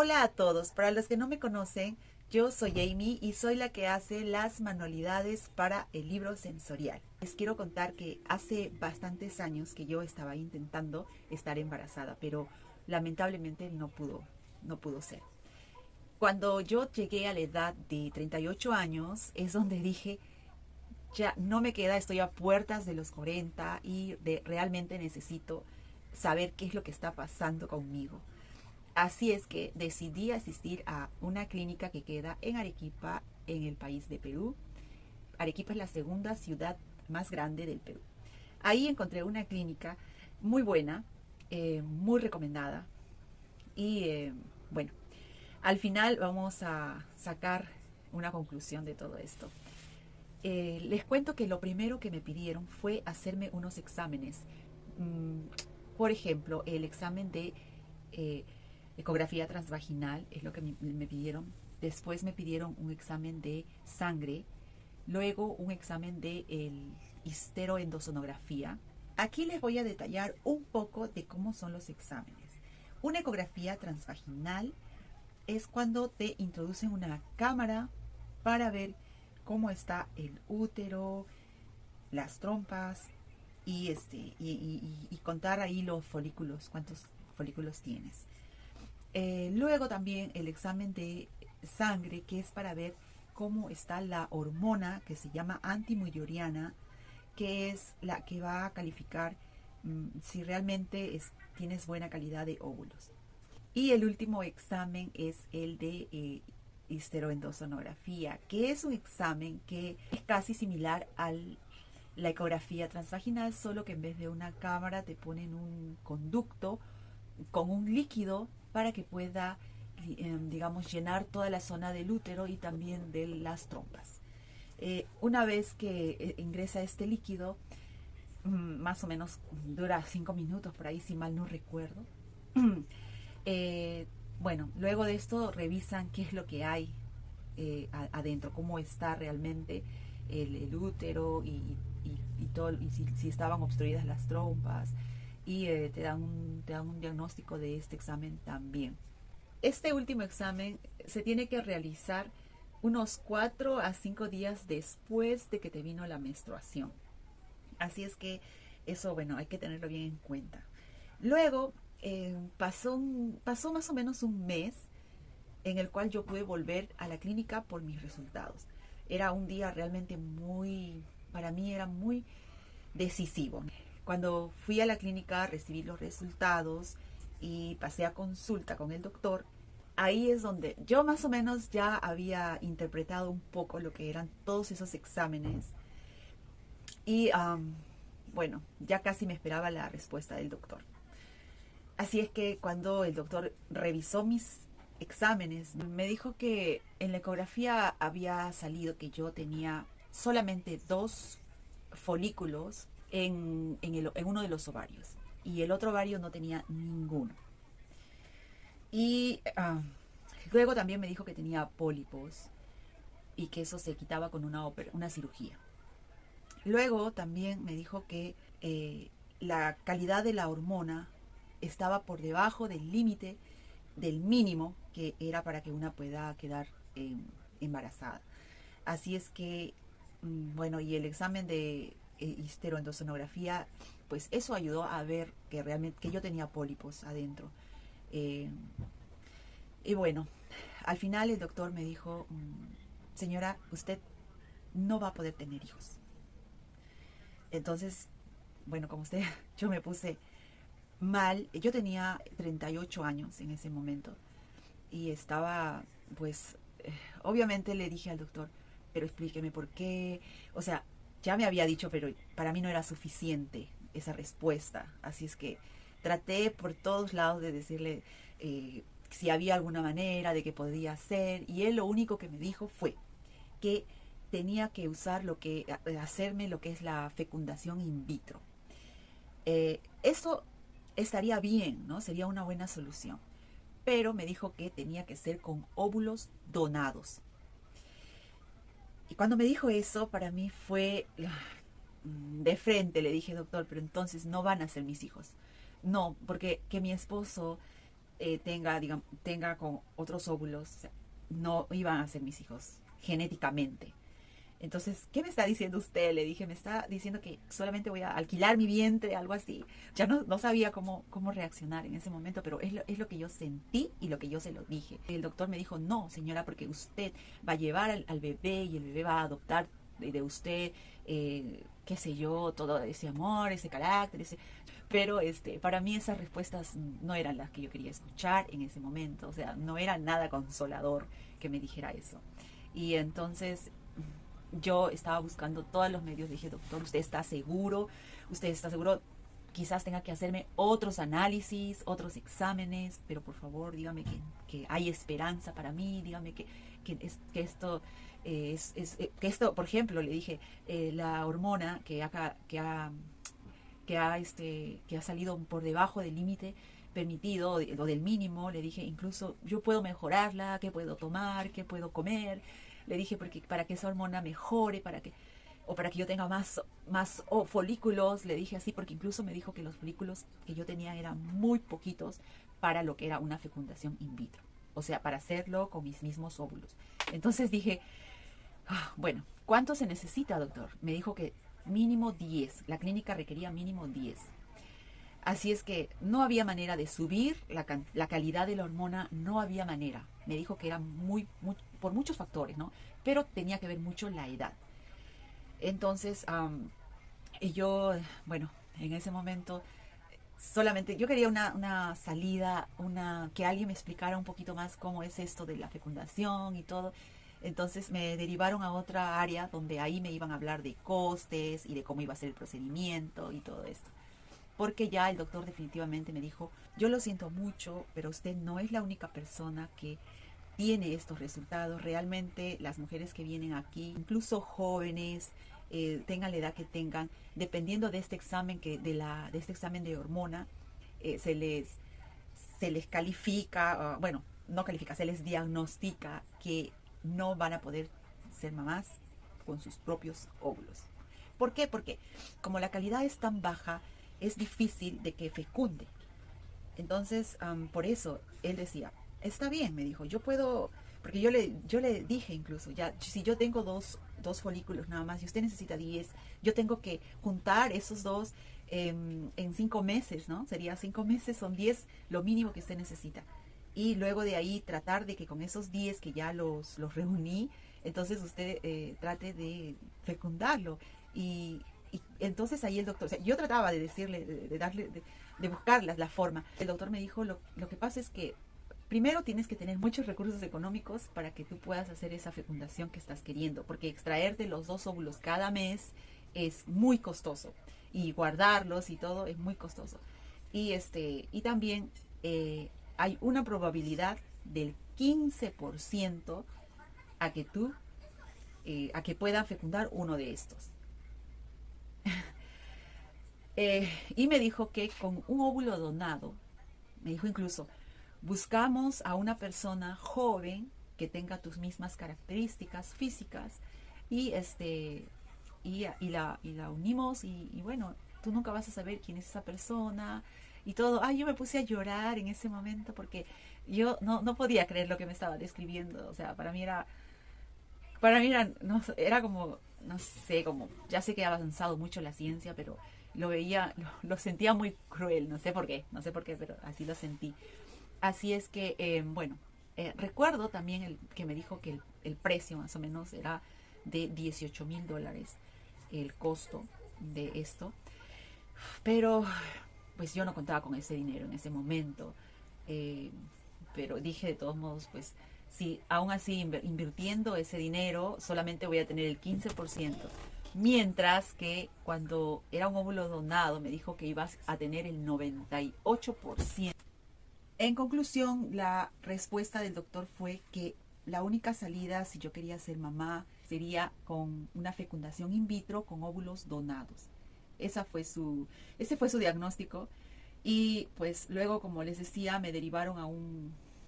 Hola a todos, para los que no me conocen, yo soy Amy y soy la que hace las manualidades para el libro sensorial. Les quiero contar que hace bastantes años que yo estaba intentando estar embarazada, pero lamentablemente no pudo ser. Cuando yo llegué a la edad de 38 años es donde dije, ya no me queda, estoy a puertas de los 40 y realmente necesito saber qué es lo que está pasando conmigo. Así es que decidí asistir a una clínica que queda en Arequipa, en el país de Perú. Arequipa es la segunda ciudad más grande del Perú. Ahí encontré una clínica muy buena, muy recomendada. Y bueno, al final vamos a sacar una conclusión de todo esto. Les cuento que lo primero que me pidieron fue hacerme unos exámenes. Por ejemplo, el examen de eh, ecografía transvaginal es lo que me pidieron. Después me pidieron un examen de sangre, luego un examen de histeroendosonografía. Aquí les voy a detallar un poco de cómo son los exámenes. Una ecografía transvaginal es cuando te introducen una cámara para ver cómo está el útero, las trompas y contar ahí los folículos, cuántos folículos tienes. Luego también el examen de sangre, que es para ver cómo está la hormona que se llama antimulleriana, que es la que va a calificar si realmente tienes buena calidad de óvulos. Y el último examen es el de histeroendosonografía, que es un examen que es casi similar a la ecografía transvaginal, solo que en vez de una cámara te ponen un conducto con un líquido para que pueda, digamos, llenar toda la zona del útero y también de las trompas. Una vez que ingresa este líquido, más o menos dura 5 minutos por ahí, si mal no recuerdo. eh, bueno, luego de esto revisan qué es lo que hay adentro, cómo está realmente el útero y todo, y si estaban obstruidas las trompas, y te dan un diagnóstico de este examen también. Este último examen se tiene que realizar unos 4 a 5 días después de que te vino la menstruación. Así es que eso, bueno, hay que tenerlo bien en cuenta. Luego pasó más o menos un mes en el cual yo pude volver a la clínica por mis resultados. Era un día realmente para mí era muy decisivo. Cuando fui a la clínica recibí los resultados y pasé a consulta con el doctor. Ahí es donde yo más o menos ya había interpretado un poco lo que eran todos esos exámenes y bueno, ya casi me esperaba la respuesta del doctor. Así es que cuando el doctor revisó mis exámenes, me dijo que en la ecografía había salido que yo tenía solamente 2 folículos en uno de los ovarios y el otro ovario no tenía ninguno. Y luego también me dijo que tenía pólipos y que eso se quitaba con una cirugía. Luego también me dijo que la calidad de la hormona estaba por debajo del límite del mínimo que era para que una pueda quedar embarazada. Así es que, bueno, y el examen de histeroendosonografía, pues eso ayudó a ver que realmente que yo tenía pólipos adentro. Eh, y bueno, al final el doctor me dijo, señora, usted no va a poder tener hijos. Entonces, bueno, como usted, yo me puse mal. Yo tenía 38 años en ese momento y estaba, pues, obviamente le dije al doctor, pero explíqueme por qué. O sea, ya me había dicho, pero para mí no era suficiente esa respuesta. Así es que traté por todos lados de decirle si había alguna manera de que podía hacer. Y él lo único que me dijo fue que tenía que usar hacerme lo que es la fecundación in vitro. Eso estaría bien, ¿no? Sería una buena solución. Pero me dijo que tenía que ser con óvulos donados. Y cuando me dijo eso, para mí fue de frente. Le dije, doctor, pero entonces no van a ser mis hijos. No, porque que mi esposo tenga con otros óvulos, o sea, no iban a ser mis hijos genéticamente. Entonces, ¿qué me está diciendo usted? Le dije, me está diciendo que solamente voy a alquilar mi vientre, algo así. Ya no sabía cómo reaccionar en ese momento, pero es lo que yo sentí y lo que yo se lo dije. El doctor me dijo, no, señora, porque usted va a llevar al bebé y el bebé va a adoptar de usted, qué sé yo, todo ese amor, ese carácter, Pero para mí esas respuestas no eran las que yo quería escuchar en ese momento. O sea, no era nada consolador que me dijera eso. Y entonces yo estaba buscando todos los medios. Dije, doctor, ¿usted está seguro? ¿Usted está seguro? Quizás tenga que hacerme otros análisis, otros exámenes, pero por favor dígame que hay esperanza para mí, dígame que esto que esto, por ejemplo, le dije, la hormona que ha salido por debajo del límite permitido o del mínimo, le dije, incluso yo puedo mejorarla, qué puedo tomar, qué puedo comer, le dije, porque para que esa hormona mejore, para que yo tenga más folículos, le dije así, porque incluso me dijo que los folículos que yo tenía eran muy poquitos para lo que era una fecundación in vitro, o sea, para hacerlo con mis mismos óvulos. Entonces dije, bueno, ¿cuánto se necesita, doctor? Me dijo que mínimo 10, la clínica requería mínimo 10. Así es que no había manera de subir la calidad de la hormona, no había manera. Me dijo que era por muchos factores, ¿no? Pero tenía que ver mucho la edad. Entonces, y yo, bueno, en ese momento solamente yo quería una salida, que alguien me explicara un poquito más cómo es esto de la fecundación y todo. Entonces me derivaron a otra área donde ahí me iban a hablar de costes y de cómo iba a ser el procedimiento y todo esto. Porque ya el doctor definitivamente me dijo, yo lo siento mucho, pero usted no es la única persona que tiene estos resultados. Realmente las mujeres que vienen aquí, incluso jóvenes, tengan la edad que tengan, dependiendo de este examen de este examen de hormona, se les califica, bueno, no califica, se les diagnostica que no van a poder ser mamás con sus propios óvulos. ¿Por qué? Porque como la calidad es tan baja, es difícil de que fecunde. Entonces, por eso él decía, está bien, me dijo, yo puedo, porque yo le dije incluso, ya, si yo tengo dos folículos nada más y usted necesita 10, yo tengo que juntar esos dos en 5 meses, ¿no? Sería 5 meses, son 10 lo mínimo que usted necesita. Y luego de ahí tratar de que con esos 10 que ya los reuní, entonces usted trate de fecundarlo. Y entonces ahí el doctor, o sea, yo trataba de decirle, de buscar la forma. El doctor me dijo, lo que pasa es que primero tienes que tener muchos recursos económicos para que tú puedas hacer esa fecundación que estás queriendo, porque extraerte los 2 óvulos cada mes es muy costoso y guardarlos y todo es muy costoso. Y también hay una probabilidad del 15% a que a que puedan fecundar uno de estos. Y me dijo que con un óvulo donado, me dijo incluso, buscamos a una persona joven que tenga tus mismas características físicas y la unimos y bueno, tú nunca vas a saber quién es esa persona y todo. Yo me puse a llorar en ese momento porque yo no podía creer lo que me estaba describiendo. O sea, para mí era, no, era como, no sé, como, ya sé que ha avanzado mucho la ciencia, pero lo veía, lo sentía muy cruel, no sé por qué, pero así lo sentí. Así es que, bueno, recuerdo también que me dijo que el precio más o menos era de $18,000 el costo de esto, pero pues yo no contaba con ese dinero en ese momento, pero dije de todos modos, pues si aún así invirtiendo ese dinero solamente voy a tener el 15%, mientras que cuando era un óvulo donado me dijo que ibas a tener el 98%. En conclusión, la respuesta del doctor fue que la única salida si yo quería ser mamá sería con una fecundación in vitro con óvulos donados. Ese fue su diagnóstico. Y pues luego, como les decía, me derivaron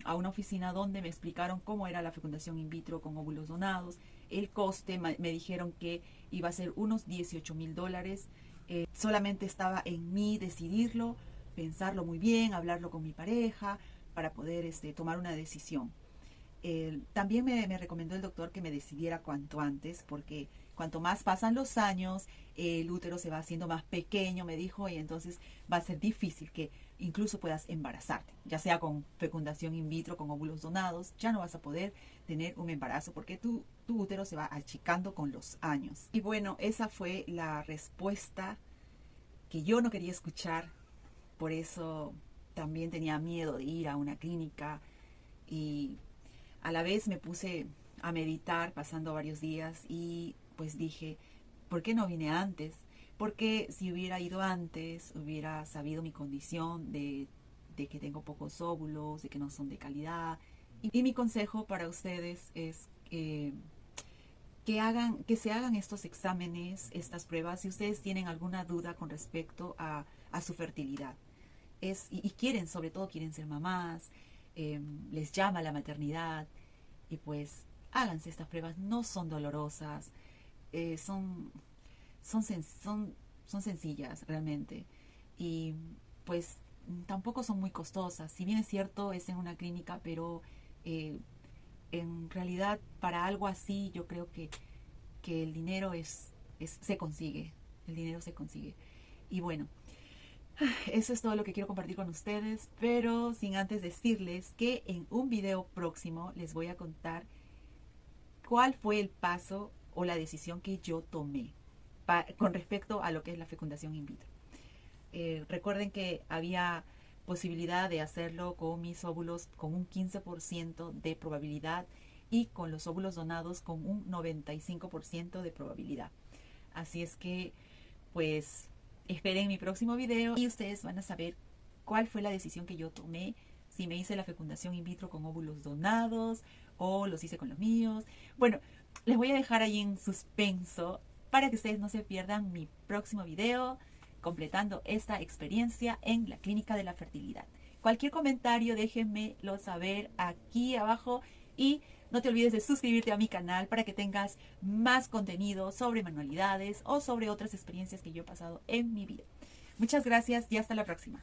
a una oficina donde me explicaron cómo era la fecundación in vitro con óvulos donados. El coste me dijeron que iba a ser unos $18,000. Solamente estaba en mí decidirlo, pensarlo muy bien, hablarlo con mi pareja, para poder tomar una decisión. También me recomendó el doctor que me decidiera cuanto antes, porque cuanto más pasan los años, el útero se va haciendo más pequeño, me dijo, y entonces va a ser difícil que incluso puedas embarazarte, ya sea con fecundación in vitro, con óvulos donados, ya no vas a poder tener un embarazo porque tu útero se va achicando con los años. Y bueno, esa fue la respuesta que yo no quería escuchar, por eso también tenía miedo de ir a una clínica y a la vez me puse a meditar pasando varios días y pues dije, ¿por qué no vine antes? Porque si hubiera ido antes, hubiera sabido mi condición de que tengo pocos óvulos, de que no son de calidad. Y mi consejo para ustedes es que se hagan estos exámenes, estas pruebas, si ustedes tienen alguna duda con respecto a su fertilidad. Y quieren, sobre todo quieren ser mamás, les llama la maternidad, y pues háganse estas pruebas, no son dolorosas, son sencillas realmente, y pues tampoco son muy costosas. Si bien es cierto, es en una clínica, pero en realidad para algo así yo creo que el dinero se consigue, el dinero se consigue. Y bueno, eso es todo lo que quiero compartir con ustedes, pero sin antes decirles que en un video próximo les voy a contar cuál fue el paso o la decisión que yo tomé con respecto a lo que es la fecundación in vitro. Recuerden que había posibilidad de hacerlo con mis óvulos con un 15% de probabilidad y con los óvulos donados con un 95% de probabilidad. Así es que, pues, esperen mi próximo video y ustedes van a saber cuál fue la decisión que yo tomé, si me hice la fecundación in vitro con óvulos donados o los hice con los míos. Bueno, les voy a dejar ahí en suspenso para que ustedes no se pierdan mi próximo video completando esta experiencia en la Clínica de la Fertilidad. Cualquier comentario déjenmelo saber aquí abajo y no te olvides de suscribirte a mi canal para que tengas más contenido sobre manualidades o sobre otras experiencias que yo he pasado en mi vida. Muchas gracias y hasta la próxima.